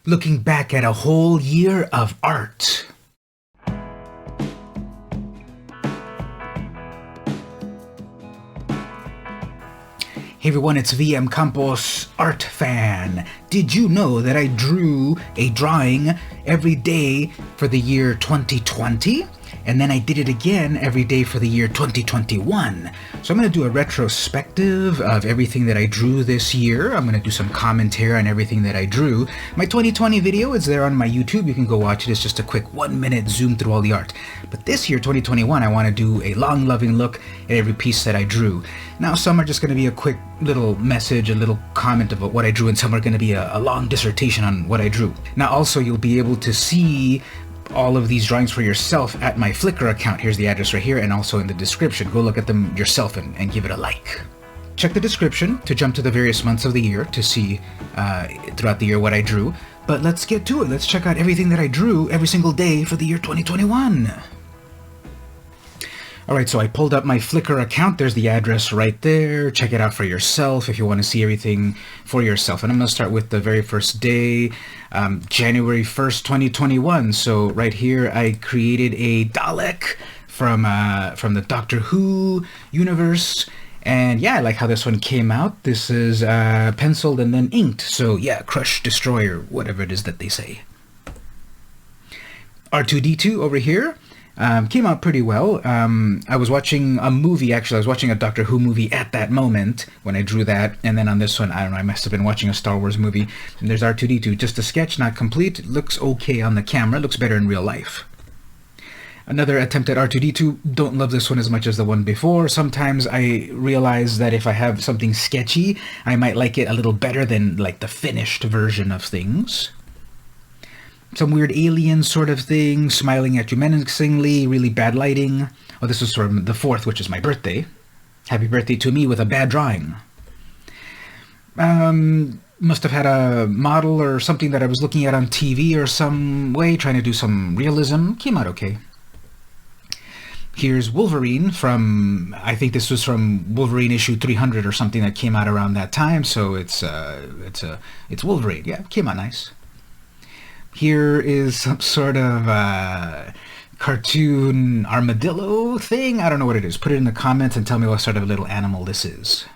looking back at a whole year of art. Hey everyone, it's VM Campos, art fan. Did you know that I drew a drawing every day for the year 2020? And then I did it again every day for the year 2021. So I'm going to do a retrospective of everything that I drew this year. I'm going to do some commentary on everything that I drew. My 2020 video is there on my YouTube. You can go watch it. It's just a quick 1-minute zoom through all the art. But this year, 2021, I want to do a long, loving look at every piece that I drew. Now, some are just going to be a quick little message, a little comment about what I drew, and some are going to be a long dissertation on what I drew. Now, also, you'll be able to see all of these drawings for yourself at my Flickr account. Here's the address right here, and also in the description. Go look at them yourself and give it a like. Check the description to jump to the various months of the year to see throughout the year what I drew. But let's get to it. Let's check out everything that I drew every single day for the year 2021. Alright, so I pulled up my Flickr account. There's the address right there. Check it out for yourself if you want to see everything for yourself. And I'm going to start with the very first day, January 1st, 2021. So right here, I created a Dalek from the Doctor Who universe. And yeah, I like how this one came out. This is penciled and then inked. So yeah, crush, destroy, or whatever it is that they say. R2-D2 over here. Came out pretty well. I was watching a movie, actually. I was watching a Doctor Who movie at that moment when I drew that. And then on this one, I don't know, I must have been watching a Star Wars movie. And there's R2-D2. Just a sketch, not complete. It looks okay on the camera. It looks better in real life. Another attempt at R2-D2. Don't love this one as much as the one before. Sometimes I realize that if I have something sketchy, I might like it a little better than like the finished version of things. Some weird alien sort of thing, smiling at you menacingly, really bad lighting. Oh, this was from the 4th, which is my birthday. Happy birthday to me with a bad drawing. Must have had a model or something that I was looking at on TV or some way, trying to do some realism. Came out okay. Here's Wolverine from, I think this was from Wolverine issue 300 or something that came out around that time. So it's Wolverine. Yeah, came out nice. Here is some sort of cartoon armadillo thing. I don't know what it is. Put it in the comments and tell me what sort of little animal this is.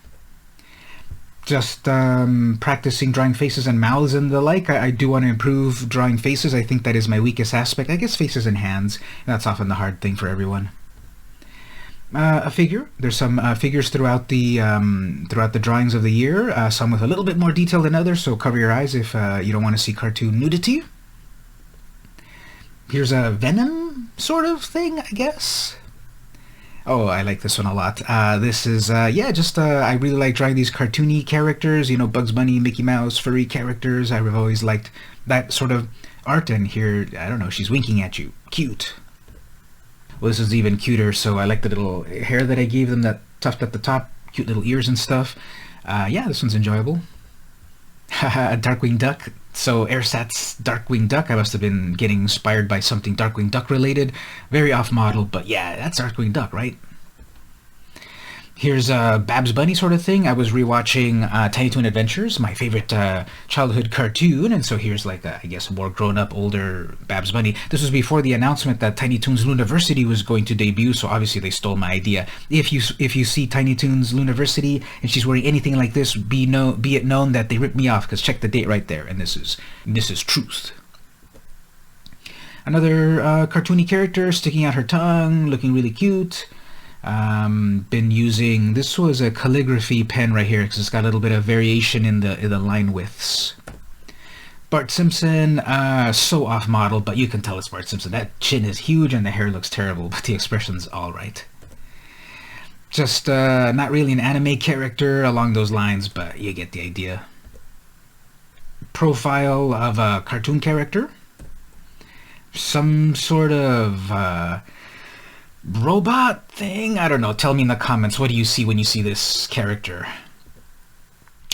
Just practicing drawing faces and mouths and the like. I do want to improve drawing faces. I think that is my weakest aspect. I guess faces and hands. That's often the hard thing for everyone. A figure. There's some figures throughout the drawings of the year. Some with a little bit more detail than others, so cover your eyes if you don't want to see cartoon nudity. Here's a Venom sort of thing, I guess. Oh, I like this one a lot. This is, yeah, just, I really like drawing these cartoony characters, you know, Bugs Bunny, Mickey Mouse, furry characters. I've always liked that sort of art, and here, I don't know, she's winking at you. Cute. Well, this is even cuter, so I like the little hair that I gave them, that tuft at the top, cute little ears and stuff. Yeah, this one's enjoyable. Haha, a Darkwing Duck. So Airsat's Darkwing Duck, I must have been getting inspired by something Darkwing Duck related. Very off model, but yeah, that's Darkwing Duck, right? Here's a Babs Bunny sort of thing. I was rewatching Tiny Toon Adventures, my favorite childhood cartoon, and so here's like I guess a more grown-up, older Babs Bunny. This was before the announcement that Tiny Toons Looniversity was going to debut, so obviously they stole my idea. If you see Tiny Toons Looniversity and she's wearing anything like this, be it known that they ripped me off, because check the date right there, and this is truth. Another cartoony character sticking out her tongue, looking really cute. Been using, this was a calligraphy pen right here because it's got a little bit of variation in the line widths. Bart Simpson, so off model, but you can tell it's Bart Simpson. That chin is huge and the hair looks terrible, but the expression's alright. Just not really an anime character along those lines, but you get the idea. Profile of a cartoon character. Some sort of robot thing? I don't know. Tell me in the comments, what do you see when you see this character?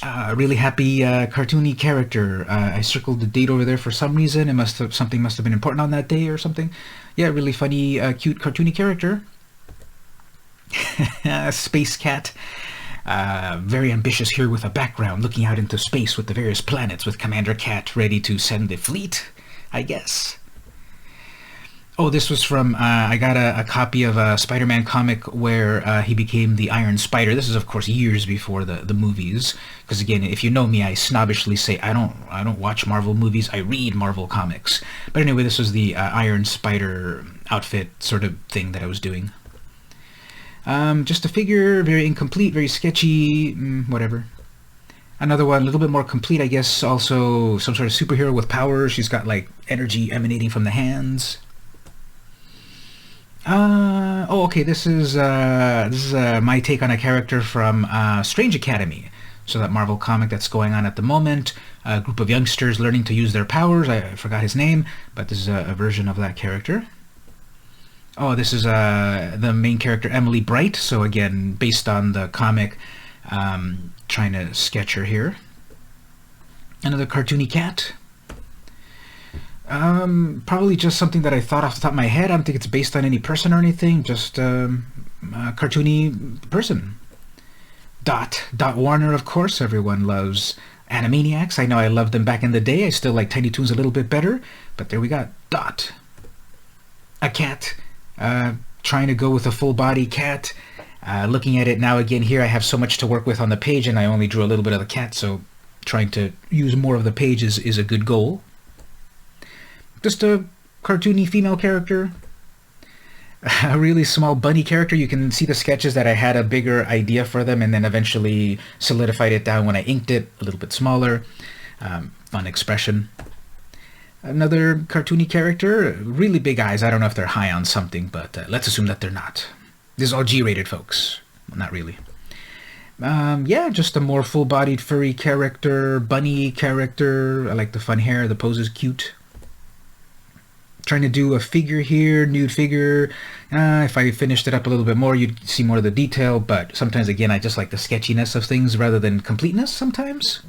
Really happy cartoony character. I circled the date over there for some reason. Something must have been important on that day or something. Yeah, really funny, cute cartoony character. Space cat. Very ambitious here with a background looking out into space with the various planets with Commander Cat ready to send the fleet, I guess. Oh, this was from, I got a copy of a Spider-Man comic where he became the Iron Spider. This is, of course, years before the movies. Because, again, if you know me, I snobbishly say I don't watch Marvel movies, I read Marvel comics. But anyway, this was the Iron Spider outfit sort of thing that I was doing. Just a figure, very incomplete, very sketchy, whatever. Another one, a little bit more complete, I guess, also some sort of superhero with powers. She's got, like, energy emanating from the hands. Okay, this is my take on a character from Strange Academy. So that Marvel comic that's going on at the moment. A group of youngsters learning to use their powers. I forgot his name, but this is a version of that character. Oh, this is the main character, Emily Bright. So again, based on the comic, trying to sketch her here. Another cartoony cat. Probably just something that I thought off the top of my head. I don't think it's based on any person or anything, just a cartoony person. Dot Warner, of course. Everyone loves Animaniacs. I know I loved them back in the day. I still like Tiny Toons a little bit better, but there we got Dot. A cat, trying to go with a full body cat. Looking at it now again here, I have so much to work with on the page, and I only drew a little bit of the cat, so trying to use more of the page is a good goal. Just a cartoony female character. A really small bunny character. You can see the sketches that I had a bigger idea for them and then eventually solidified it down when I inked it, a little bit smaller. Fun expression. Another cartoony character. Really big eyes. I don't know if they're high on something, but let's assume that they're not. This is all G-rated, folks. Well, not really. Yeah, just a more full-bodied furry character, bunny character. I like the fun hair. The pose is cute. Trying to do a figure here, nude figure. If I finished it up a little bit more, you'd see more of the detail, but sometimes, again, I just like the sketchiness of things rather than completeness sometimes.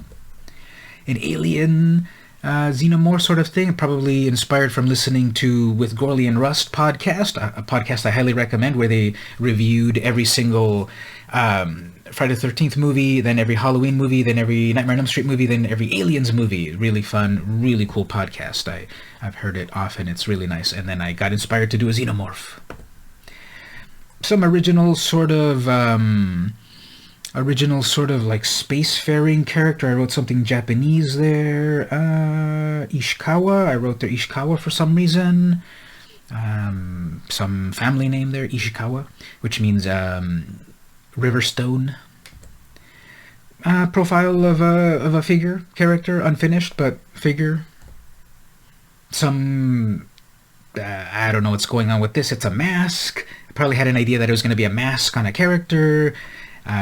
An alien xenomorph sort of thing, probably inspired from listening to With Gorley and Rust podcast, a podcast I highly recommend, where they reviewed every single Friday the 13th movie, then every Halloween movie, then every Nightmare on Elm Street movie, then every Aliens movie. Really fun, really cool podcast. I've heard it often. It's really nice. And then I got inspired to do a xenomorph. Some original sort of like spacefaring character. I wrote something Japanese there. Ishikawa. I wrote their Ishikawa for some reason. Some family name there, Ishikawa, which means Riverstone. Profile of a figure, character, unfinished, but figure. Some, I don't know what's going on with this. It's a mask. I probably had an idea that it was going to be a mask on a character,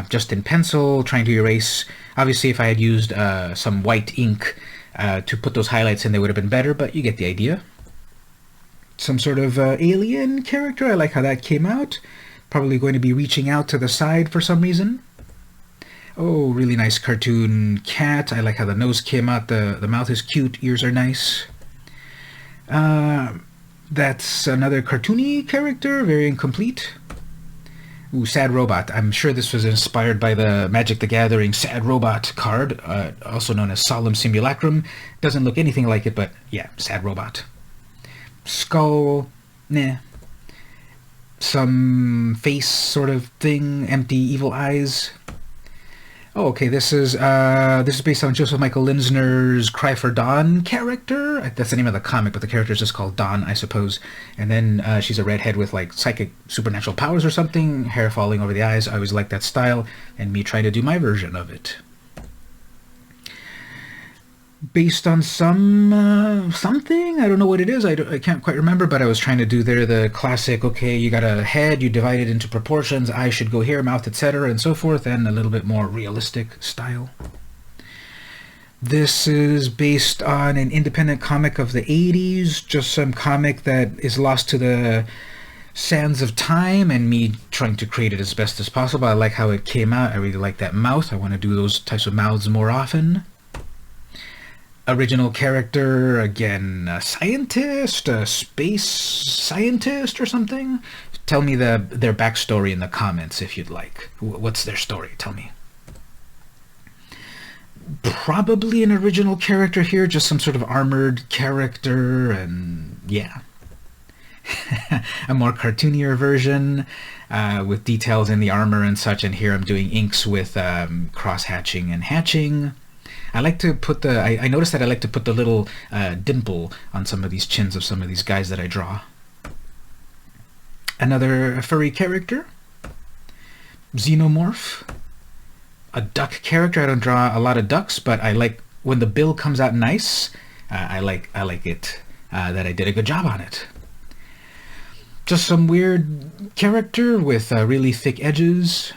just in pencil, trying to erase. Obviously, if I had used some white ink to put those highlights in, they would have been better, but you get the idea. Some sort of alien character. I like how that came out. Probably going to be reaching out to the side for some reason. Oh, really nice cartoon cat. I like how the nose came out. The mouth is cute. Ears are nice. That's another cartoony character. Very incomplete. Ooh, Sad Robot. I'm sure this was inspired by the Magic the Gathering Sad Robot card, also known as Solemn Simulacrum. Doesn't look anything like it, but yeah, Sad Robot. Skull. Nah. Some face sort of thing, empty evil eyes. Oh, okay, this is based on Joseph Michael Linsner's Cry for Dawn character. That's the name of the comic, but the character is just called Dawn, I suppose. And then she's a redhead with like psychic supernatural powers or something, hair falling over the eyes. I always like that style, and me trying to do my version of it. Based on some something, I don't know what it is, I can't quite remember, but I was trying to do there the classic, okay, you got a head, you divide it into proportions, eyes should go here, mouth, etc., and so forth, and a little bit more realistic style. This is based on an independent comic of the 80s, just some comic that is lost to the sands of time, and me trying to create it as best as possible. I like how it came out. I really like that mouth. I want to do those types of mouths more often. Original character, again, a scientist, a space scientist or something. Tell me their backstory in the comments if you'd like. What's their story? Tell me. Probably an original character here, just some sort of armored character, and yeah. A more cartoonier version with details in the armor and such, and here I'm doing inks with cross-hatching and hatching. I like to put the, I noticed that I like to put the little dimple on some of these chins of some of these guys that I draw. Another furry character, xenomorph. A duck character. I don't draw a lot of ducks, but I like when the bill comes out nice. I like it that I did a good job on it. Just some weird character with really thick edges.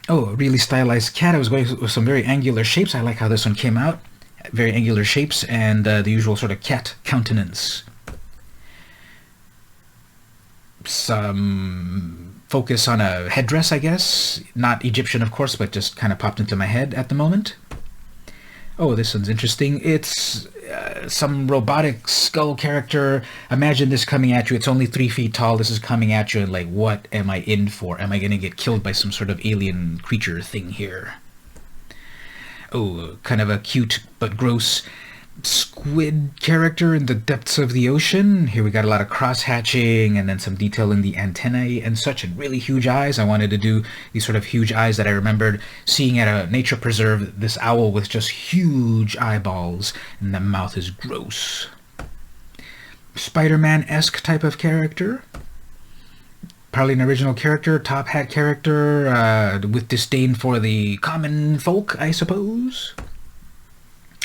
Oh, a really stylized cat. I was going with some very angular shapes. I like how this one came out. Very angular shapes and the usual sort of cat countenance. Some focus on a headdress, I guess. Not Egyptian, of course, but just kind of popped into my head at the moment. Oh, this one's interesting. It's some robotic skull character. Imagine this coming at you. It's only 3 feet tall. This is coming at you, and like, what am I in for? Am I going to get killed by some sort of alien creature thing here? Oh, kind of a cute but gross squid character in the depths of the ocean. Here we got a lot of cross-hatching and then some detail in the antennae and such, and really huge eyes. I wanted to do these sort of huge eyes that I remembered seeing at a nature preserve, this owl with just huge eyeballs, and the mouth is gross. Spider-Man-esque type of character. Probably an original character, top hat character, with disdain for the common folk, I suppose.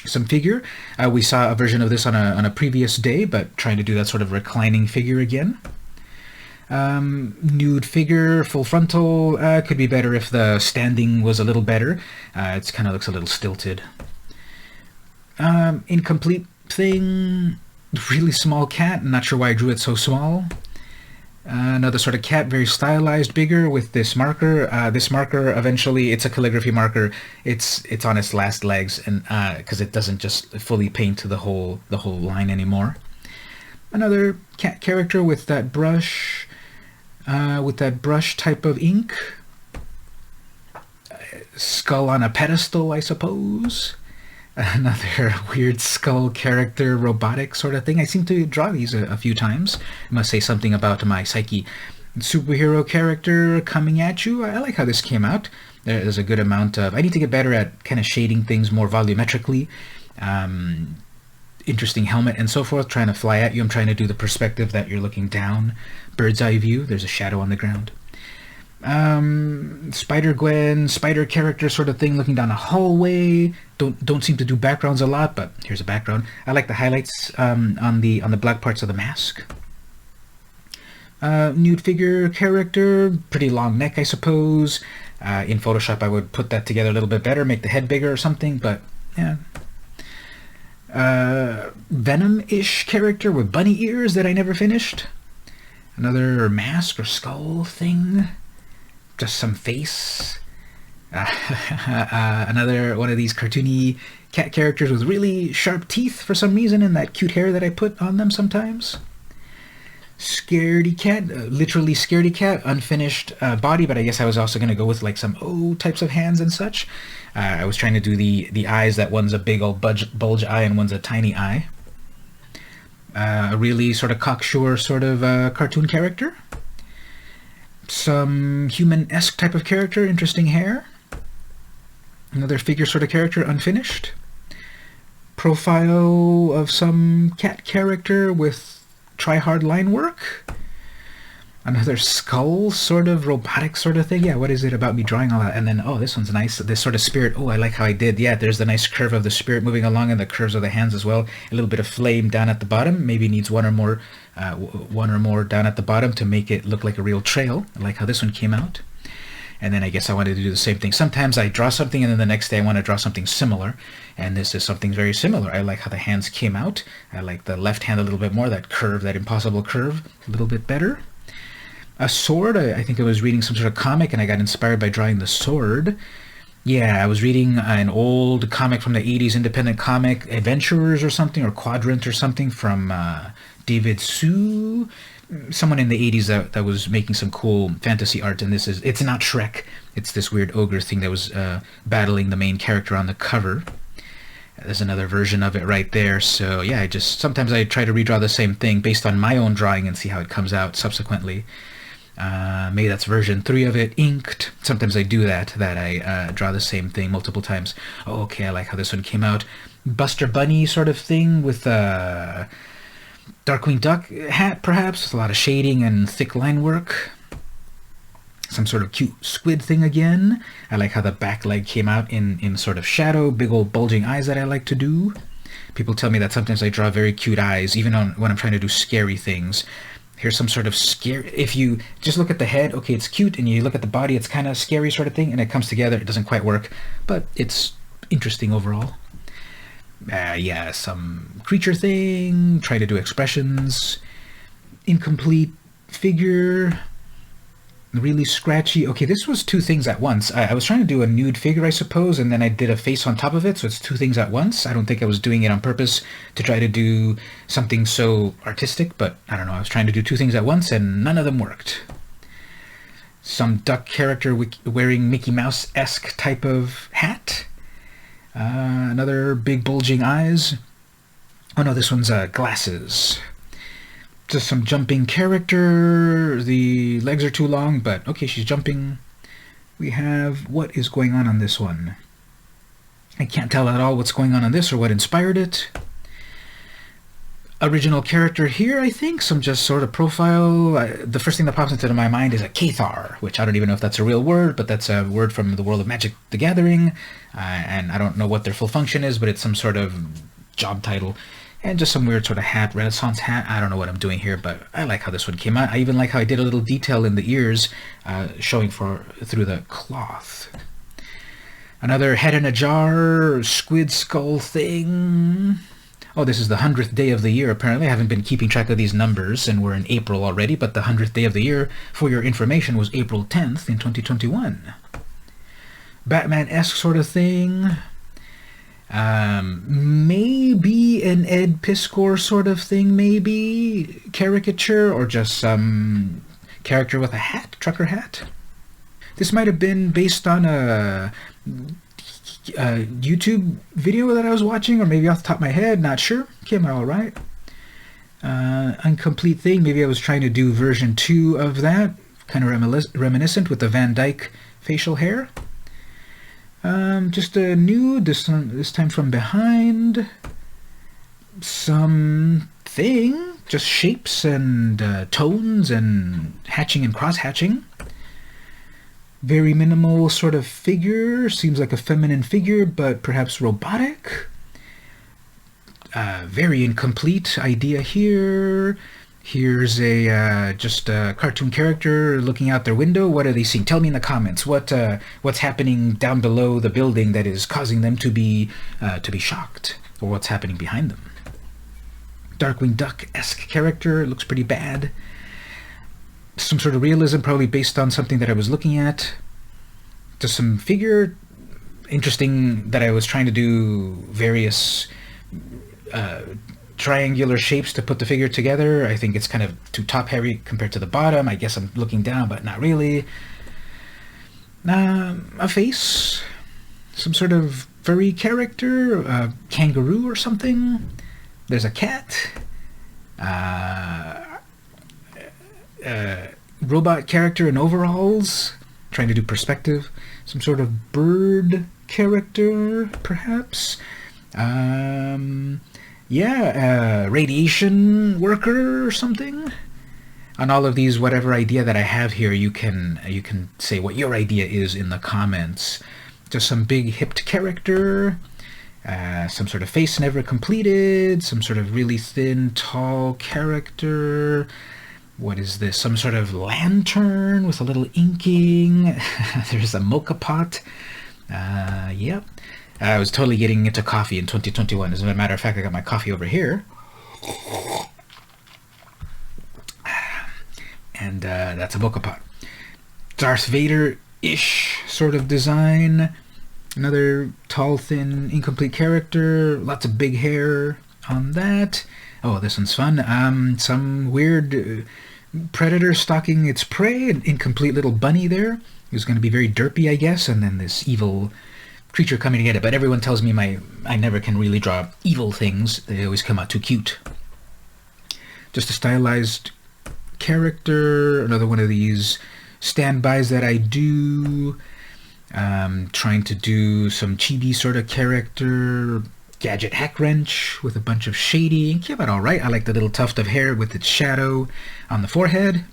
Some figure. We saw a version of this on a previous day, but trying to do that sort of reclining figure again. Nude figure, full frontal. Could be better if the standing was a little better. It kind of looks a little stilted. Incomplete thing. Really small cat. I'm not sure why I drew it so small. Another sort of cat, very stylized, bigger with this marker. This marker, eventually, it's a calligraphy marker. It's on its last legs, and because it doesn't just fully paint the whole line anymore. Another cat character with that brush type of ink. Skull on a pedestal, I suppose. Another weird skull character, robotic sort of thing. I seem to draw these a few times. It must say something about my psyche. Superhero character coming at you. I like how this came out. There's a good amount of... I need to get better at kind of shading things more volumetrically. Interesting helmet and so forth, trying to fly at you. I'm trying to do the perspective that you're looking down. Bird's eye view. There's a shadow on the ground. Spider-Gwen, spider character sort of thing, looking down a hallway. Don't seem to do backgrounds a lot, but here's a background. I like the highlights on the black parts of the mask. Nude figure character, pretty long neck, I suppose. In Photoshop, I would put that together a little bit better, make the head bigger or something, but yeah. Venom-ish character with bunny ears that I never finished. Another mask or skull thing. Just some face. Another one of these cartoony cat characters with really sharp teeth for some reason, and that cute hair that I put on them sometimes. Scaredy cat, literally scaredy cat, unfinished body, but I guess I was also going to go with like some O types of hands and such. I was trying to do the eyes, that one's a big old bulge eye and one's a tiny eye. A really sort of cocksure sort of cartoon character. Some human-esque type of character, interesting hair. Another figure sort of character, unfinished. Profile of some cat character with try-hard line work. Another skull sort of robotic sort of thing. Yeah, what is it about me drawing all that? And then, oh, this one's nice. This sort of spirit. Oh, I like how I did. Yeah, there's the nice curve of the spirit moving along and the curves of the hands as well. A little bit of flame down at the bottom. Maybe needs one or more down at the bottom to make it look like a real trail. I like how this one came out. And then I guess I wanted to do the same thing. Sometimes I draw something and then the next day I want to draw something similar. And this is something very similar. I like how the hands came out. I like the left hand a little bit more. That curve, that impossible curve, a little bit better. A sword, I think I was reading some sort of comic and I got inspired by drawing the sword. Yeah, I was reading an old comic from the 80s, independent comic, Adventurers or something, or Quadrant or something from David Sue. Someone in the 80s that was making some cool fantasy art, and it's not Shrek, It's this weird ogre thing that was battling the main character on the cover. There's another version of it right there. So yeah, sometimes I try to redraw the same thing based on my own drawing and see how it comes out subsequently. Maybe that's version 3 of it, inked. Sometimes I do that I draw the same thing multiple times. Oh, okay, I like how this one came out. Buster Bunny sort of thing with a Darkwing Duck hat, perhaps, with a lot of shading and thick line work. Some sort of cute squid thing again. I like how the back leg came out in sort of shadow, big old bulging eyes that I like to do. People tell me that sometimes I draw very cute eyes, even when I'm trying to do scary things. Here's some sort of scary... If you just look at the head, okay, it's cute, and you look at the body, it's kind of scary sort of thing, and it comes together, it doesn't quite work, but it's interesting overall. Yeah, some creature thing, try to do expressions, incomplete figure... Really scratchy. Okay, this was 2 things at once. I was trying to do a nude figure, I suppose, and then I did a face on top of it, so it's 2 things at once. I don't think I was doing it on purpose to try to do something so artistic, but I don't know. I was trying to do 2 things at once, and none of them worked. Some duck character wearing Mickey Mouse-esque type of hat. Another big bulging eyes. Oh no, this one's glasses. Just some jumping character. The legs are too long, but okay, she's jumping. We have... What is going on this one? I can't tell at all what's going on this or what inspired it. Original character here, I think. Some just sort of profile. The first thing that pops into my mind is a Cathar, which I don't even know if that's a real word, but that's a word from the world of Magic the Gathering. And I don't know what their full function is, but it's some sort of job title. And just some weird sort of hat, Renaissance hat. I don't know what I'm doing here, but I like how this one came out. I even like how I did a little detail in the ears showing through the cloth. Another head in a jar, squid skull thing. Oh, this is the 100th day of the year, apparently. I haven't been keeping track of these numbers, and we're in April already, but the 100th day of the year, for your information, was April 10th in 2021. Batman-esque sort of thing. Maybe an Ed Piskor sort of thing, maybe caricature, or just some character with a hat, trucker hat. This might have been based on a YouTube video that I was watching, or maybe off the top of my head, not sure. Came out all right. Incomplete thing, maybe I was trying to do version 2 of that, kind of reminiscent with the Van Dyke facial hair. Just a nude, this time from behind. Something, just shapes and tones and hatching and cross-hatching. Very minimal sort of figure, seems like a feminine figure, but perhaps robotic. Very incomplete idea here. Here's just a cartoon character looking out their window. What are they seeing? Tell me in the comments. What's happening down below the building that is causing them to be shocked, or what's happening behind them? Darkwing Duck-esque character, looks pretty bad. Some sort of realism, probably based on something that I was looking at. Just some figure. Interesting that I was trying to do various triangular shapes to put the figure together. I think it's kind of too top heavy compared to the bottom. I guess I'm looking down, but not really. A face, some sort of furry character, a kangaroo or something. There's a cat. Robot character in overalls, trying to do perspective. Some sort of bird character, perhaps. Radiation worker or something. On all of these, whatever idea that I have here, you can say what your idea is in the comments. Just some big hipped character, some sort of face never completed, some sort of really thin, tall character. What is this? Some sort of lantern with a little inking. There's a mocha pot. Yep. I was totally getting into coffee in 2021. As a matter of fact, I got my coffee over here. And that's a mocha pot. Darth Vader-ish sort of design. Another tall, thin, incomplete character. Lots of big hair on that. Oh, this one's fun. Some weird predator stalking its prey. An incomplete little bunny there. It was going to be very derpy, I guess, and then this evil creature coming to get it. But everyone tells me I never can really draw evil things. They always come out too cute. Just a stylized character. Another one of these standbys that I do. Trying to do some chibi sort of character. Gadget hack wrench with a bunch of shading. Came out alright. I like the little tuft of hair with its shadow on the forehead.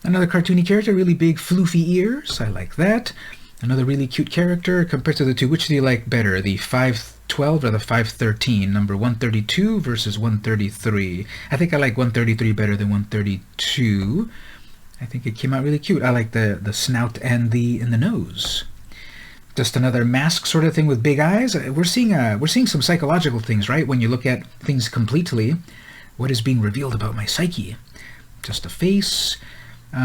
Another cartoony character, really big floofy ears. I like that. Another really cute character. Compared to the two, which do you like better? The 512 or the 513? Number 132 versus 133. I think I like 133 better than 132. I think it came out really cute. I like the snout and the nose. Just another mask sort of thing with big eyes. We're seeing some psychological things, right? When you look at things completely, what is being revealed about my psyche? Just a face.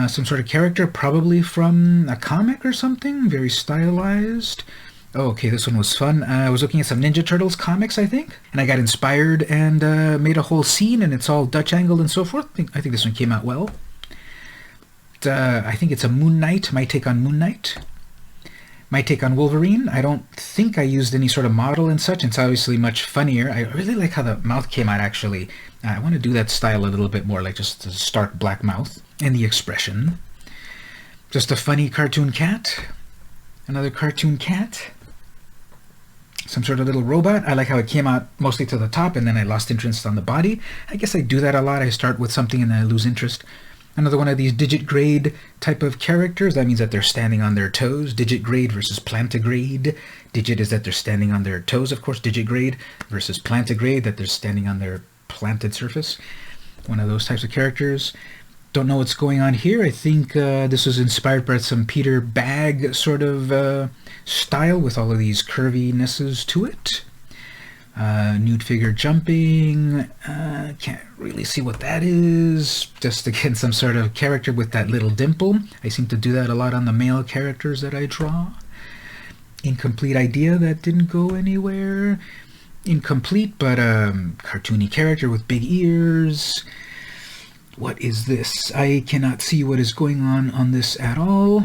Some sort of character, probably from a comic or something, very stylized. Oh, okay, this one was fun. I was looking at some Ninja Turtles comics, I think, and I got inspired and made a whole scene, and it's all Dutch angled and so forth. I think this one came out well. I think it's a Moon Knight, my take on Moon Knight. My take on Wolverine, I don't think I used any sort of model and such. It's obviously much funnier. I really like how the mouth came out, actually. I want to do that style a little bit more, like just a stark black mouth. And the expression. Just a funny cartoon cat. Another cartoon cat. Some sort of little robot. I like how it came out mostly to the top and then I lost interest on the body. I guess I do that a lot. I start with something and then I lose interest. Another one of these digit grade type of characters. That means that they're standing on their toes. Digit grade versus plantigrade. Digit is that they're standing on their toes, of course. Digit grade versus plantigrade, that they're standing on their planted surface. One of those types of characters. Don't know what's going on here. I think this was inspired by some Peter Bag sort of style with all of these curvinesses to it. Nude figure jumping. Can't really see what that is. Just again, some sort of character with that little dimple. I seem to do that a lot on the male characters that I draw. Incomplete idea that didn't go anywhere. Incomplete, but cartoony character with big ears. What is this? I cannot see what is going on this at all.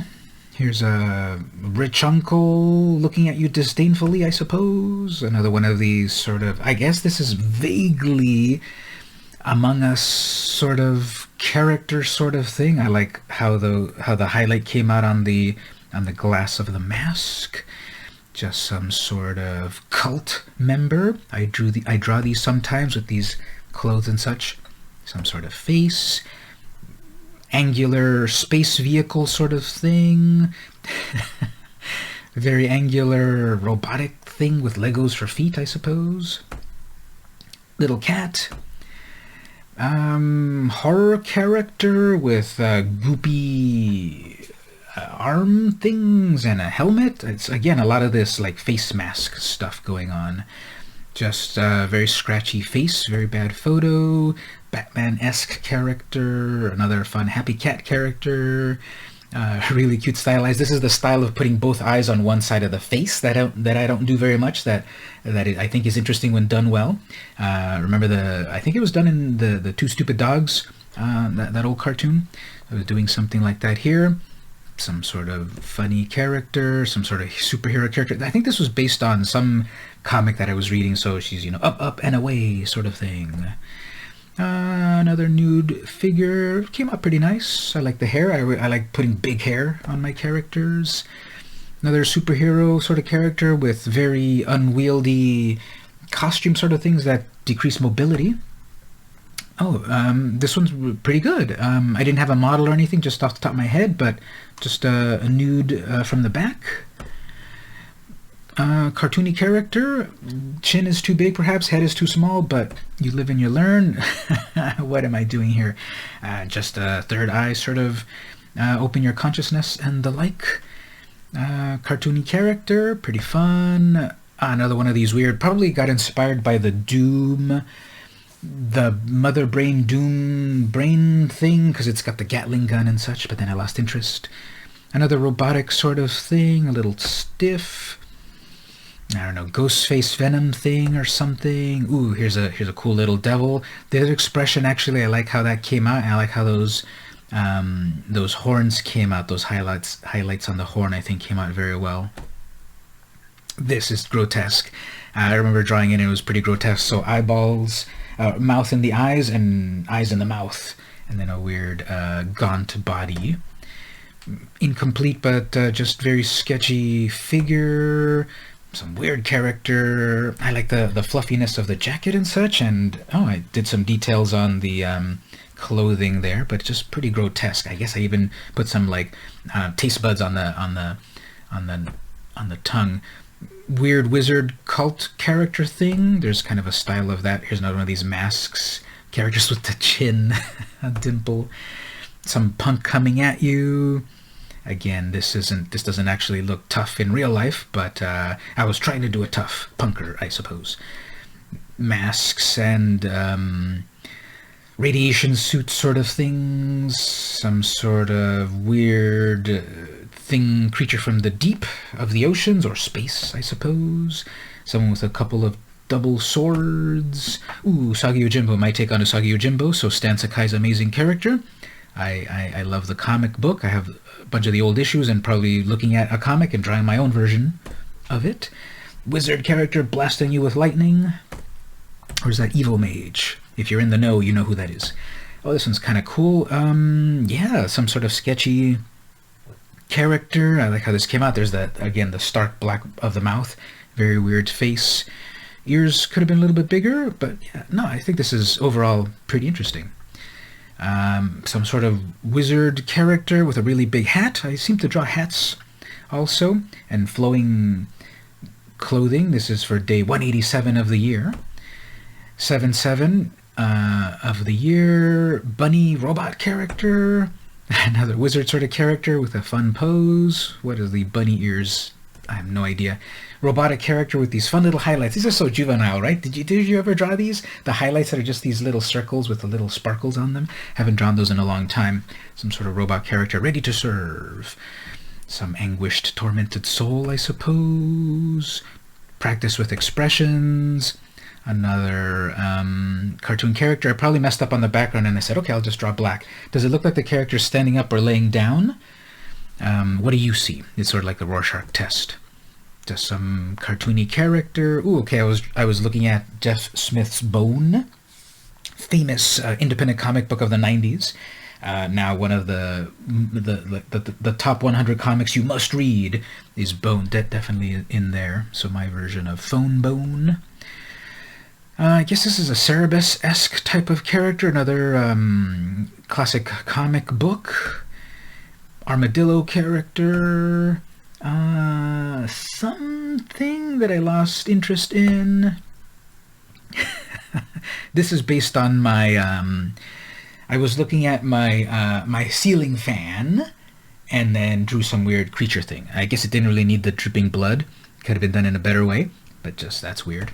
Here's a rich uncle looking at you disdainfully, I suppose. Another one of these sort of, I guess this is vaguely Among Us sort of character sort of thing. I like how the highlight came out on the glass of the mask. Just some sort of cult member. I draw these sometimes with these clothes and such. Some sort of face, angular space vehicle sort of thing, very angular robotic thing with Legos for feet, I suppose. Little cat, horror character with goopy arm things and a helmet. It's again a lot of this like face mask stuff going on. Just a very scratchy face, very bad photo. Batman-esque character, another fun happy cat character, really cute stylized. This is the style of putting both eyes on one side of the face that I don't do very much. That I think is interesting when done well. Remember I think it was done in the Two Stupid Dogs, that old cartoon. I was doing something like that here. Some sort of funny character, some sort of superhero character. I think this was based on some comic that I was reading. So she's up and away sort of thing. Another nude figure. Came out pretty nice. I like the hair. I like putting big hair on my characters. Another superhero sort of character with very unwieldy costume sort of things that decrease mobility. Oh, this one's pretty good. I didn't have a model or anything just off the top of my head, but just a nude from the back. Cartoony character. Chin is too big perhaps, head is too small, but you live and you learn. What am I doing here? Just a third eye sort of open your consciousness and the like. Cartoony character, pretty fun. Another one of these weird, probably got inspired by the Doom, the Mother Brain Doom brain thing, because it's got the Gatling gun and such, but then I lost interest. Another robotic sort of thing, a little stiff. I don't know, Ghostface Venom thing or something. Ooh, here's a cool little devil. The other expression, actually, I like how that came out, and I like how those Those horns came out, those highlights on the horn, I think, came out very well. This is grotesque. I remember drawing it and it was pretty grotesque. So eyeballs, mouth in the eyes and eyes in the mouth, and then a weird gaunt body. Incomplete, but just very sketchy figure. Some weird character. I like the fluffiness of the jacket and such, and I did some details on the clothing there, but just pretty grotesque. I guess I even put some like taste buds on the tongue. Weird wizard cult character thing. There's kind of a style of that. Here's another one of these masks. Characters with the chin, a dimple. Some punk coming at you. Again, this doesn't actually look tough in real life, but I was trying to do a tough punker, I suppose. Masks and radiation suit sort of things. Some sort of weird creature from the deep of the oceans, or space, I suppose. Someone with a couple of double swords. Ooh, Usagi Yojimbo, my take on Usagi Yojimbo, so Stan Sakai's amazing character. I love the comic book. I have a bunch of the old issues and probably looking at a comic and drawing my own version of it. Wizard character blasting you with lightning. Or is that Evil Mage? If you're in the know, you know who that is. Oh, this one's kind of cool. Yeah, some sort of sketchy character. I like how this came out. There's that, again, the stark black of the mouth. Very weird face. Ears could have been a little bit bigger, but yeah, no, I think this is overall pretty interesting. Some sort of wizard character with a really big hat. I seem to draw hats also, and flowing clothing. This is for day 187 of the year. 7/7 of the year. Bunny robot character. Another wizard sort of character with a fun pose. What are the bunny ears? I have no idea. Robotic character with these fun little highlights. These are so juvenile, right? Did you ever draw these? The highlights that are just these little circles with the little sparkles on them. Haven't drawn those in a long time. Some sort of robot character ready to serve. Some anguished, tormented soul, I suppose. Practice with expressions. Another cartoon character. I probably messed up on the background and I said, okay, I'll just draw black. Does it look like the character's standing up or laying down? What do you see? It's sort of like the Rorschach test. Just some cartoony character. Ooh, okay, I was looking at Jeff Smith's Bone, famous independent comic book of the 90s. Now one of the top 100 comics you must read is Bone. Definitely in there. So my version of Phone Bone. I guess this is a Cerebus-esque type of character. Another classic comic book. Armadillo character. Something that I lost interest in. This is based on my I was looking at my my ceiling fan and then drew some weird creature thing. I guess it didn't really need the dripping blood. Could have been done in a better way, but just that's weird.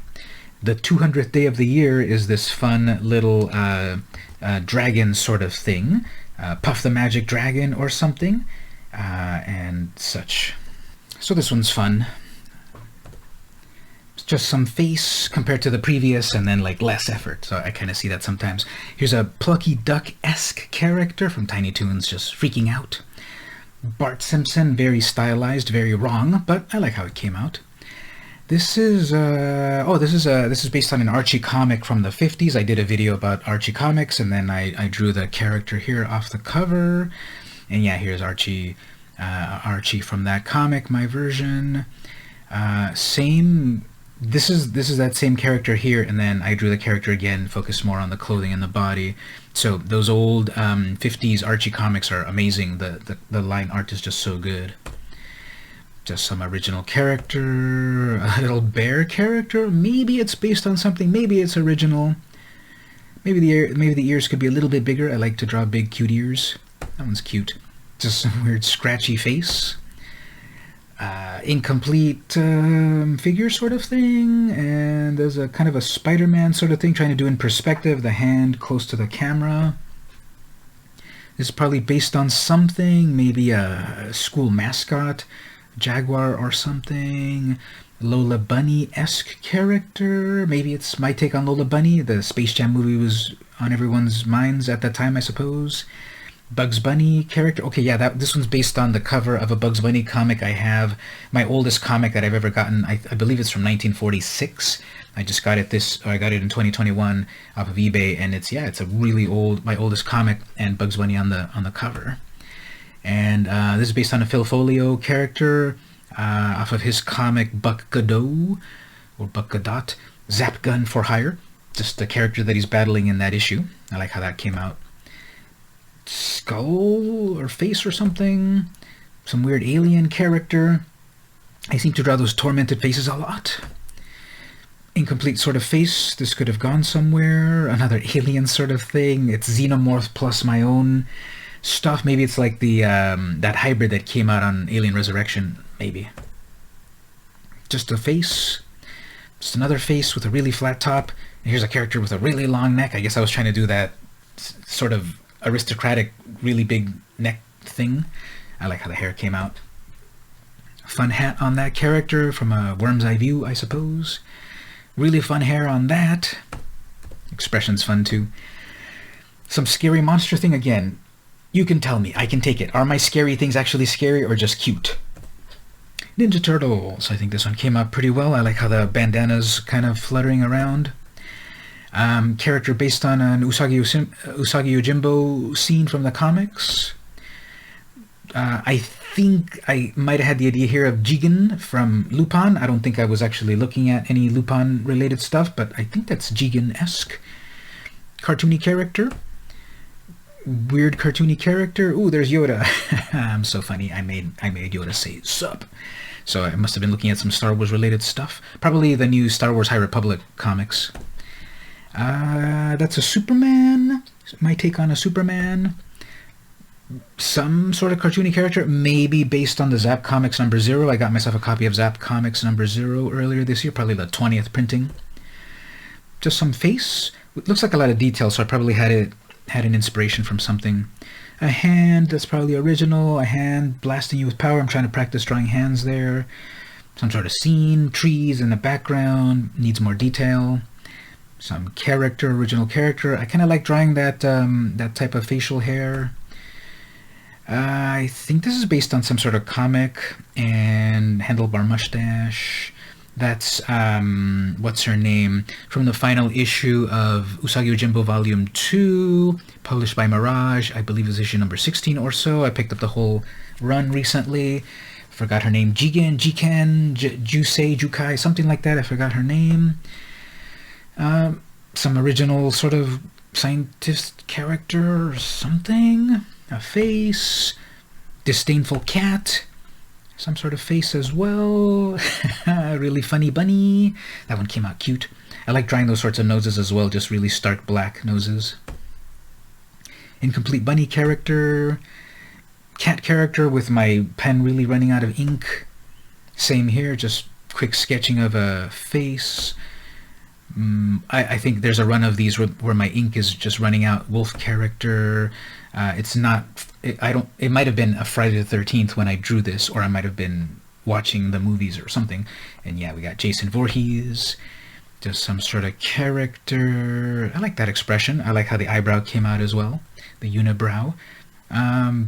The 200th day of the year is this fun little dragon sort of thing. Puff the Magic Dragon or something, and such. So this one's fun. It's just some face compared to the previous and then like less effort. So I kind of see that sometimes. Here's a Plucky Duck-esque character from Tiny Toons just freaking out. Bart Simpson, very stylized, very wrong, but I like how it came out. This is this is based on an Archie comic from the 50s. I did a video about Archie comics, and then I drew the character here off the cover. And yeah, here's Archie from that comic, my version. Same. This is that same character here, and then I drew the character again, focused more on the clothing and the body. So those old 50s Archie comics are amazing. The line art is just so good. Just some original character, a little bear character. Maybe it's based on something. Maybe it's original. Maybe the ears could be a little bit bigger. I like to draw big, cute ears. That one's cute. Just some weird, scratchy face. Incomplete figure sort of thing. And there's a kind of a Spider-Man sort of thing, trying to do in perspective. The hand close to the camera. This is probably based on something. Maybe a school mascot. Jaguar or something. Lola Bunny-esque character. Maybe it's my take on Lola Bunny. The Space Jam movie was on everyone's minds at that time, I suppose. Bugs Bunny character. Okay, yeah, this one's based on the cover of a Bugs Bunny comic I have. My oldest comic that I've ever gotten. I believe it's from 1946. I just got it I got it in 2021 off of eBay, and it's a really old, my oldest comic, and Bugs Bunny on the cover. And this is based on a Phil Folio character off of his comic Buck Godot or Buck Godot, Zap Gun for Hire. Just the character that he's battling in that issue. I like how that came out. Skull or face or something. Some weird alien character. I seem to draw those tormented faces a lot. Incomplete sort of face. This could have gone somewhere. Another alien sort of thing. It's Xenomorph plus my own stuff. Maybe it's like the that hybrid that came out on Alien Resurrection. Maybe. Just a face. Just another face with a really flat top. And here's a character with a really long neck. I guess I was trying to do that sort of aristocratic, really big neck thing. I like how the hair came out. Fun hat on that character from a Worm's Eye View, I suppose. Really fun hair on that. Expression's fun too. Some scary monster thing again. You can tell me. I can take it. Are my scary things actually scary or just cute? Ninja Turtles. I think this one came out pretty well. I like how the bandana's kind of fluttering around. Character based on an Usagi Yojimbo scene from the comics. I think I might have had the idea here of Jigen from Lupin. I don't think I was actually looking at any Lupin related stuff, but I think that's Jigen-esque. Cartoony character. Weird cartoony character. Ooh, there's Yoda. I'm so funny. I made Yoda say sup. So I must have been looking at some Star Wars related stuff. Probably the new Star Wars High Republic comics. That's a Superman. My take on a Superman. Some sort of cartoony character, maybe based on the Zap Comics number 0. I got myself a copy of Zap Comics number 0 earlier this year, probably the 20th printing. Just some face. It looks like a lot of detail, so I probably had an inspiration from something. A hand, that's probably original. A hand blasting you with power. I'm trying to practice drawing hands there. Some sort of scene, trees in the background, needs more detail. Some character, original character. I kind of like drawing that that type of facial hair. I think this is based on some sort of comic, and handlebar mustache. That's, what's her name? From the final issue of Usagi Yojimbo Volume 2, published by Mirage. I believe it was issue number 16 or so. I picked up the whole run recently. Forgot her name. Jigen, Jusei, Jukai, something like that. I forgot her name. Some original sort of scientist character or something. A face. Disdainful cat. Some sort of face as well. Really funny bunny. That one came out cute. I like drawing those sorts of noses as well, just really stark black noses. Incomplete bunny character. Cat character with my pen really running out of ink. Same here, just quick sketching of a face. I think there's a run of these where my ink is just running out. Wolf character. It's not. It might have been a Friday the 13th when I drew this, or I might have been watching the movies or something. And yeah, we got Jason Voorhees. Just some sort of character. I like that expression. I like how the eyebrow came out as well. The unibrow.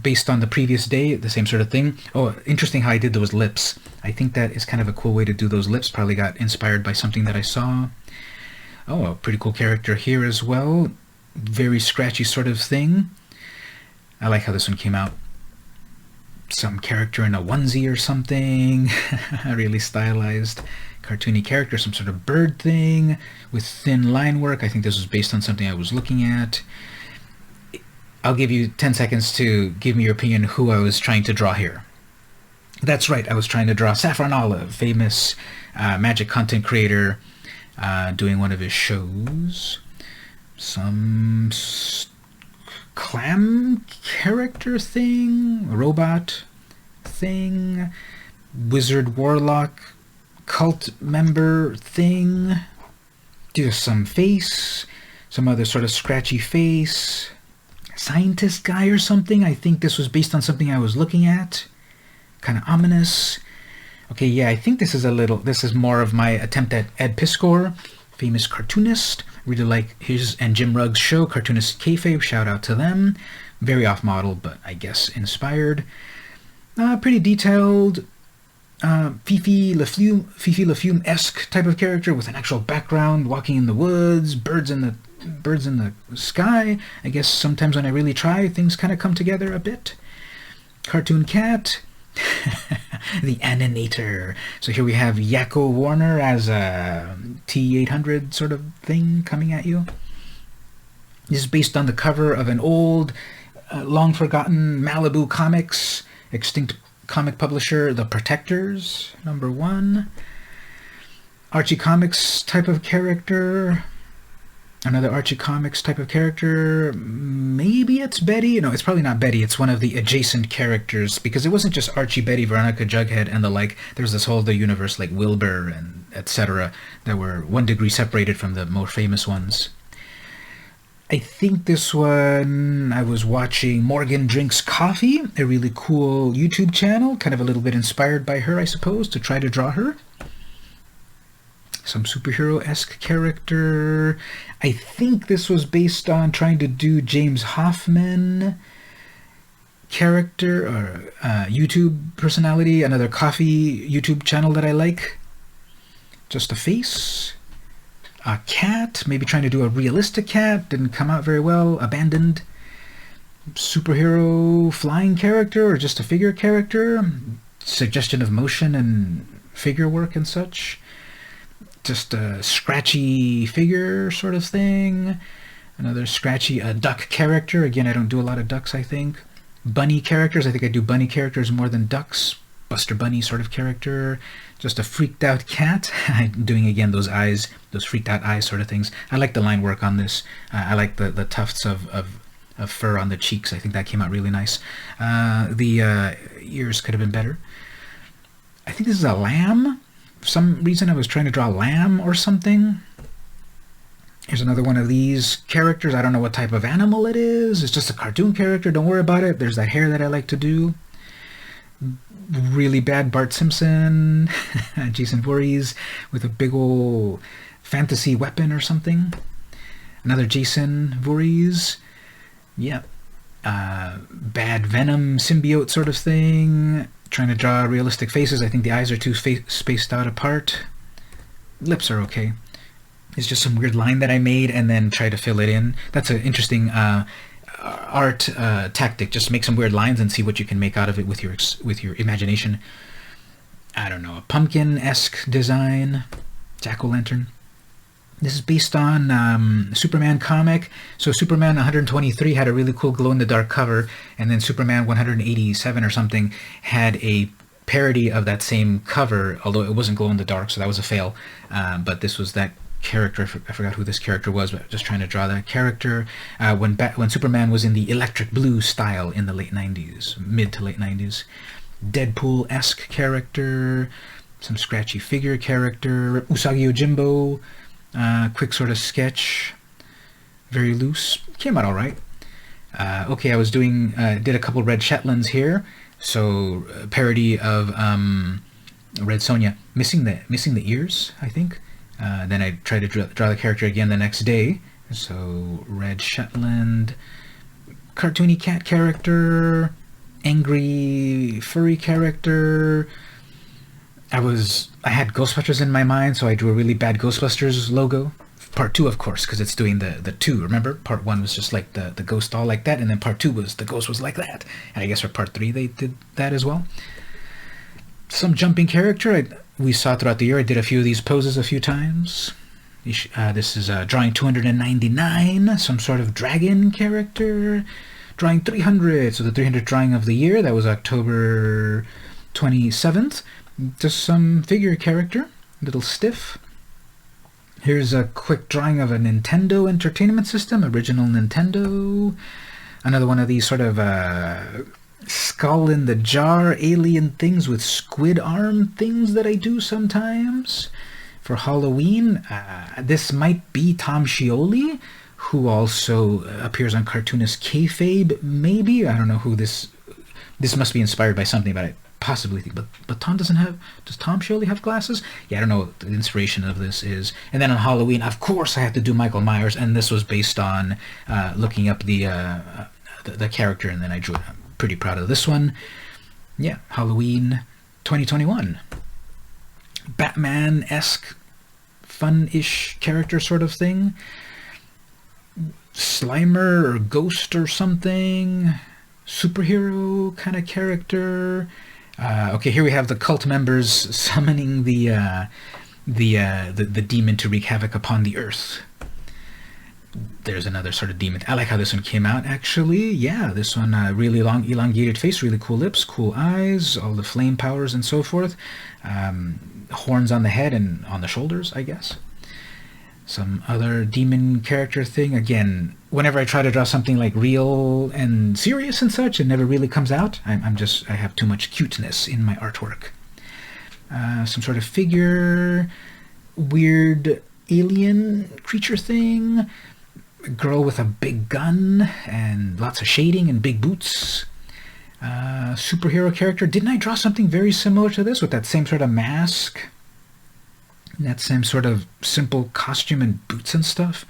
Based on the previous day, the same sort of thing. Oh, interesting how I did those lips. I think that is kind of a cool way to do those lips. Probably got inspired by something that I saw. Oh, a pretty cool character here as well. Very scratchy sort of thing. I like how this one came out. Some character in a onesie or something. Really stylized. Cartoony character, some sort of bird thing with thin line work. I think this was based on something I was looking at. I'll give you 10 seconds to give me your opinion who I was trying to draw here. That's right, I was trying to draw Saffron Olive, famous magic content creator, doing one of his shows. Some clam character thing, robot thing, wizard warlock cult member thing. Just some face, some other sort of scratchy face. Scientist guy or something. I think this was based on something I was looking at. Kind of ominous. Okay, yeah, I think this is more of my attempt at Ed Piskor, famous cartoonist. Really like his and Jim Rugg's show, Cartoonist Kayfabe. Shout out to them. Very off model, but I guess inspired. Pretty detailed. Fifi LaFume-esque type of character with an actual background, walking in the woods, birds in the sky. I guess sometimes when I really try, things kind of come together a bit. Cartoon cat. The Animator. So here we have Yakko Warner as a T800 sort of thing coming at you. This is based on the cover of an old, long-forgotten Malibu Comics, extinct comic publisher, The Protectors, #1. Archie Comics type of character. Another Archie Comics type of character. Maybe it's Betty. No, it's probably not Betty. It's one of the adjacent characters, because it wasn't just Archie, Betty, Veronica, Jughead, and the like. There's this whole other universe like Wilbur and etc. that were 1 degree separated from the more famous ones. I think this one, I was watching Morgan Drinks Coffee, a really cool YouTube channel, kind of a little bit inspired by her, I suppose, to try to draw her. Some superhero-esque character. I think this was based on trying to do James Hoffman character, or YouTube personality, another coffee YouTube channel that I like. Just a face. A cat, maybe trying to do a realistic cat, didn't come out very well, abandoned. Superhero flying character, or just a figure character, suggestion of motion and figure work and such. Just a scratchy figure sort of thing. Another scratchy duck character, again I don't do a lot of ducks I think. Bunny characters, I think I do bunny characters more than ducks. Buster Bunny sort of character. Just a freaked out cat. I'm doing again those eyes, those freaked out eyes sort of things. I like the line work on this. I like the tufts of fur on the cheeks. I think that came out really nice. The ears could have been better. I think this is a lamb. For some reason I was trying to draw a lamb or something. Here's another one of these characters. I don't know what type of animal it is. It's just a cartoon character. Don't worry about it. There's that hair that I like to do. Really bad Bart Simpson, Jason Voorhees with a big old fantasy weapon or something. Another Jason Voorhees. Yeah. Bad Venom symbiote sort of thing. Trying to draw realistic faces. I think the eyes are too spaced out apart. Lips are okay. It's just some weird line that I made and then try to fill it in. That's an interesting art tactic. Just make some weird lines and see what you can make out of it with your imagination. I don't know, a pumpkin-esque design, jack-o'-lantern. This is based on Superman comic. So Superman 123 had a really cool glow-in-the-dark cover, and then Superman 187 or something had a parody of that same cover, although it wasn't glow-in-the-dark, so that was a fail. But this was that character. I forgot who this character was, but just trying to draw that character when Superman was in the electric blue style in the late 90s, mid to late 90s. Deadpool-esque character, some scratchy figure character, Usagi Yojimbo, quick sort of sketch, very loose, came out all right. Okay, I was doing did a couple Red Shetlands here, so parody of Red Sonja, missing the ears, I think. Then I tried to draw the character again the next day. So Red Shetland, cartoony cat character, angry furry character. I had Ghostbusters in my mind, so I drew a really bad Ghostbusters logo. Part 2, of course, because it's doing the 2, remember? Part 1 was just like the ghost all like that, and then part 2 was the ghost was like that. And I guess for part 3 they did that as well. Some jumping character we saw throughout the year. I did a few of these poses a few times. This is drawing 299, some sort of dragon character. Drawing 300, so the 300th drawing of the year, that was October 27th. Just some figure character, a little stiff. Here's a quick drawing of a Nintendo Entertainment System, original Nintendo. Another one of these sort of skull in the jar alien things with squid arm things that I do sometimes for Halloween. This might be Tom Scioli, who also appears on Cartoonist Kayfabe, maybe. I don't know who this must be inspired by something, but I possibly think, but Tom does Tom Scioli have glasses? Yeah, I don't know what the inspiration of this is. And then on Halloween, of course, I have to do Michael Myers, and this was based on looking up the the character, and then I drew it. I'm pretty proud of this one. Yeah, Halloween 2021. Batman-esque, fun-ish character sort of thing. Slimer or ghost or something. Superhero kind of character. Okay, here we have the cult members summoning the demon to wreak havoc upon the earth. There's another sort of demon. I like how this one came out, actually. Yeah, this one, really long, elongated face, really cool lips, cool eyes, all the flame powers and so forth. Horns on the head and on the shoulders, I guess. Some other demon character thing. Again, whenever I try to draw something like real and serious and such, it never really comes out. I have too much cuteness in my artwork. Some sort of figure, weird alien creature thing, a girl with a big gun and lots of shading and big boots. Superhero character. Didn't I draw something very similar to this with that same sort of mask? That same sort of simple costume and boots and stuff?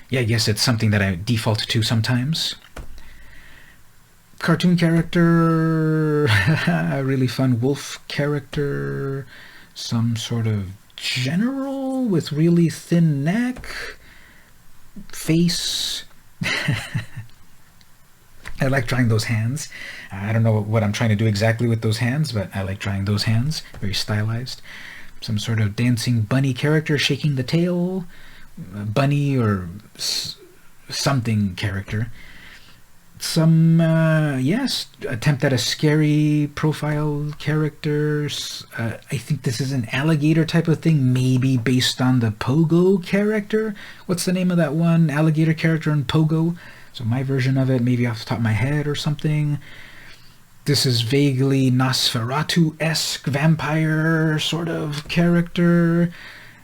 Yeah, I guess it's something that I default to sometimes. Cartoon character, a really fun wolf character, some sort of general with really thin neck, face. I like drawing those hands. I don't know what I'm trying to do exactly with those hands, but I like drawing those hands, very stylized. Some sort of dancing bunny character shaking the tail, bunny or something character. Some, yes, attempt at a scary profile character. I think this is an alligator type of thing, maybe based on the Pogo character. What's the name of that one alligator character in Pogo? So my version of it, maybe off the top of my head or something. This is vaguely Nosferatu-esque vampire sort of character.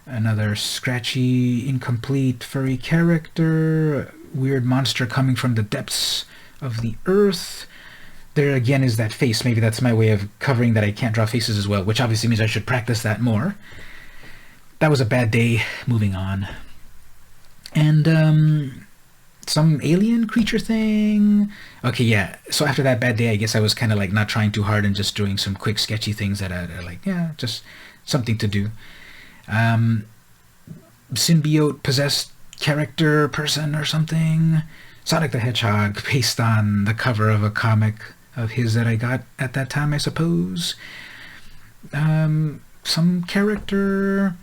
Another scratchy, incomplete, furry character. Weird monster coming from the depths of the earth. There again is that face. Maybe that's my way of covering that I can't draw faces as well, which obviously means I should practice that more. That was a bad day. Moving on. And some alien creature thing. Okay, yeah. So after that bad day, I guess I was kind of like not trying too hard and just doing some quick sketchy things that are like, yeah, just something to do. Symbiote possessed character person or something. Sonic the Hedgehog, based on the cover of a comic of his that I got at that time, I suppose. Some character,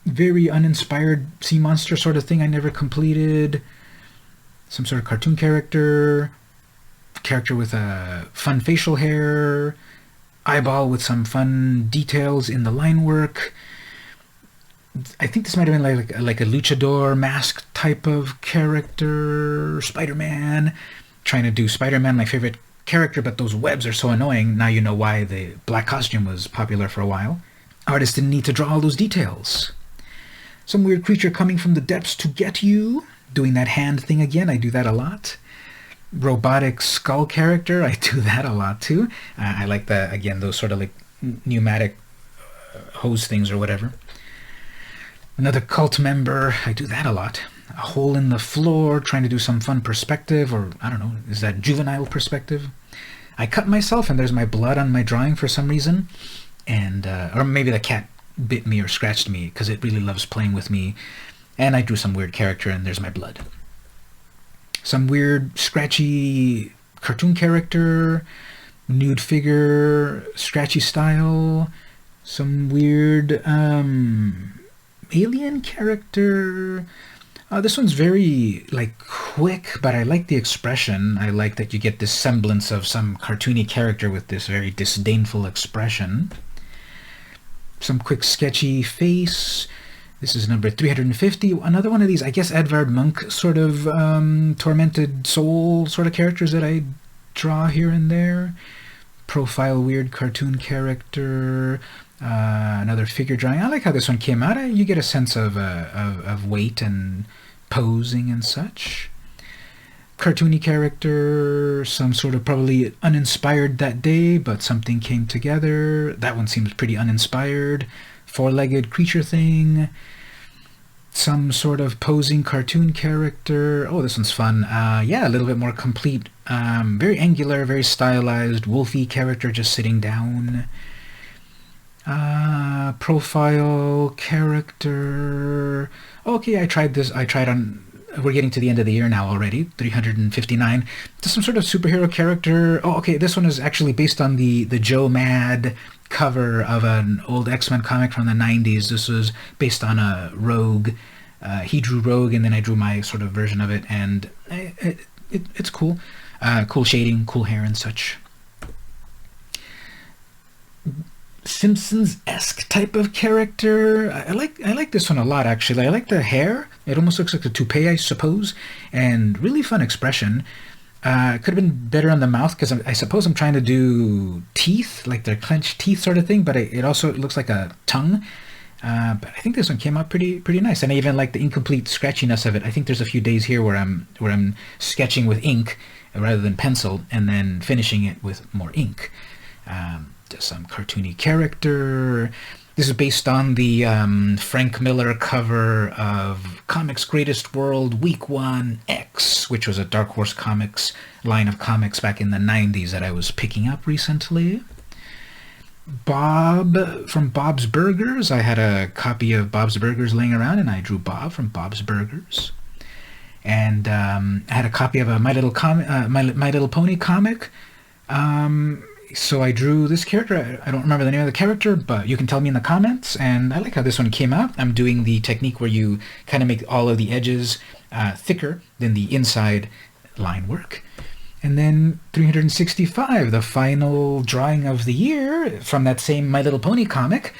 very uninspired sea monster sort of thing I never completed. Some sort of cartoon character with a fun facial hair, eyeball with some fun details in the line work. I think this might have been like a luchador mask type of character. Spider-Man. Trying to do Spider-Man, my favorite character, but those webs are so annoying. Now you know why the black costume was popular for a while. Artists didn't need to draw all those details. Some weird creature coming from the depths to get you. Doing that hand thing again, I do that a lot. Robotic skull character, I do that a lot too. I like that, again, those sort of like pneumatic hose things or whatever. Another cult member, I do that a lot. A hole in the floor, trying to do some fun perspective, or I don't know, is that juvenile perspective? I cut myself and there's my blood on my drawing for some reason. And or maybe the cat bit me or scratched me because it really loves playing with me. And I drew some weird character and there's my blood. Some weird, scratchy cartoon character, nude figure, scratchy style. Some weird alien character. This one's very, like, quick, but I like the expression. I like that you get this semblance of some cartoony character with this very disdainful expression. Some quick, sketchy face. This is number 350. Another one of these, I guess, Edvard Munch sort of tormented soul sort of characters that I draw here and there. Profile weird cartoon character. Another figure drawing. I like how this one came out. You get a sense of weight and posing and such. Cartoony character, some sort of probably uninspired that day, but something came together. That one seems pretty uninspired. Four-legged creature thing. some sort of posing cartoon character. Oh, this one's fun. Yeah, a little bit more complete. Very angular, very stylized, wolfy character just sitting down. Profile character. Okay, I tried this. We're getting to the end of the year now already. 359. Just some sort of superhero character. Oh, okay, this one is actually based on the Joe Mad cover of an old X-Men comic from the 90s. This was based on a Rogue. He drew Rogue, and then I drew my sort of version of it, and it's cool. Cool shading, cool hair, and such. Simpsons-esque type of character. I like this one a lot, actually. I like the hair. It almost looks like a toupee, I suppose, and really fun expression. Could have been better on the mouth, because I suppose I'm trying to do teeth, like their clenched teeth sort of thing, but it also looks like a tongue. But I think this one came out pretty nice, and I even like the incomplete scratchiness of it. I think there's a few days here where I'm sketching with ink rather than pencil, and then finishing it with more ink. Some cartoony character. This is based on the Frank Miller cover of Comics Greatest World Week 1 X, which was a Dark Horse Comics line of comics back in the 90s that I was picking up recently. Bob from Bob's Burgers. I had a copy of Bob's Burgers laying around, and I drew Bob from Bob's Burgers. And I had a copy of a My Little Pony comic. So I drew this character. I don't remember the name of the character, but you can tell me in the comments, and I like how this one came out. I'm doing the technique where you kind of make all of the edges thicker than the inside line work. And then 365, the final drawing of the year from that same My Little Pony comic.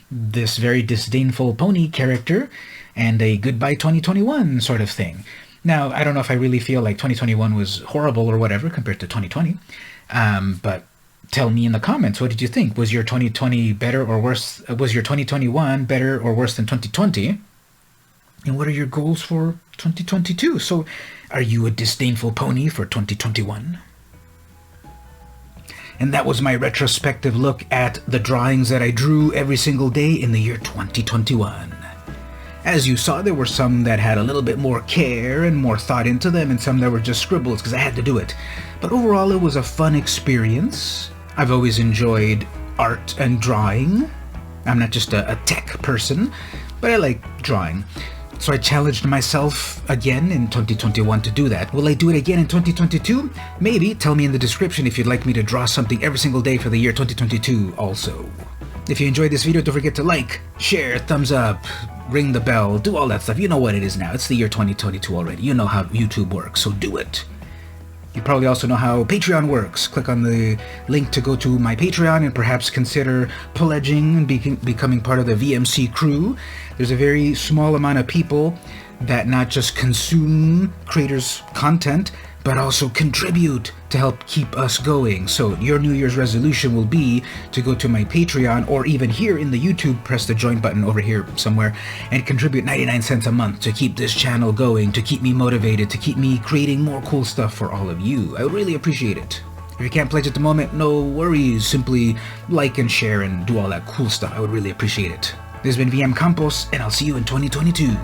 This very disdainful pony character and a goodbye 2021 sort of thing. Now, I don't know if I really feel like 2021 was horrible or whatever compared to 2020, but tell me in the comments, what did you think? Was your 2020 better or worse? Was your 2021 better or worse than 2020? And what are your goals for 2022? So, are you a disdainful pony for 2021? And that was my retrospective look at the drawings that I drew every single day in the year 2021. As you saw, there were some that had a little bit more care and more thought into them, and some that were just scribbles because I had to do it. But overall, it was a fun experience. I've always enjoyed art and drawing. I'm not just a tech person, but I like drawing. So I challenged myself again in 2021 to do that. Will I do it again in 2022? Maybe. Tell me in the description if you'd like me to draw something every single day for the year 2022 also. If you enjoyed this video, don't forget to like, share, thumbs up, ring the bell, do all that stuff. You know what it is now. It's the year 2022 already. You know how YouTube works, so do it. You probably also know how Patreon works. Click on the link to go to my Patreon and perhaps consider pledging and becoming part of the VMC crew. There's a very small amount of people that not just consume creators' content, but also contribute to help keep us going. So your New Year's resolution will be to go to my Patreon, or even here in the YouTube, press the join button over here somewhere, and contribute 99 cents a month to keep this channel going, to keep me motivated, to keep me creating more cool stuff for all of you. I would really appreciate it. If you can't pledge at the moment, no worries. Simply like and share and do all that cool stuff. I would really appreciate it. This has been VM Campos, and I'll see you in 2022.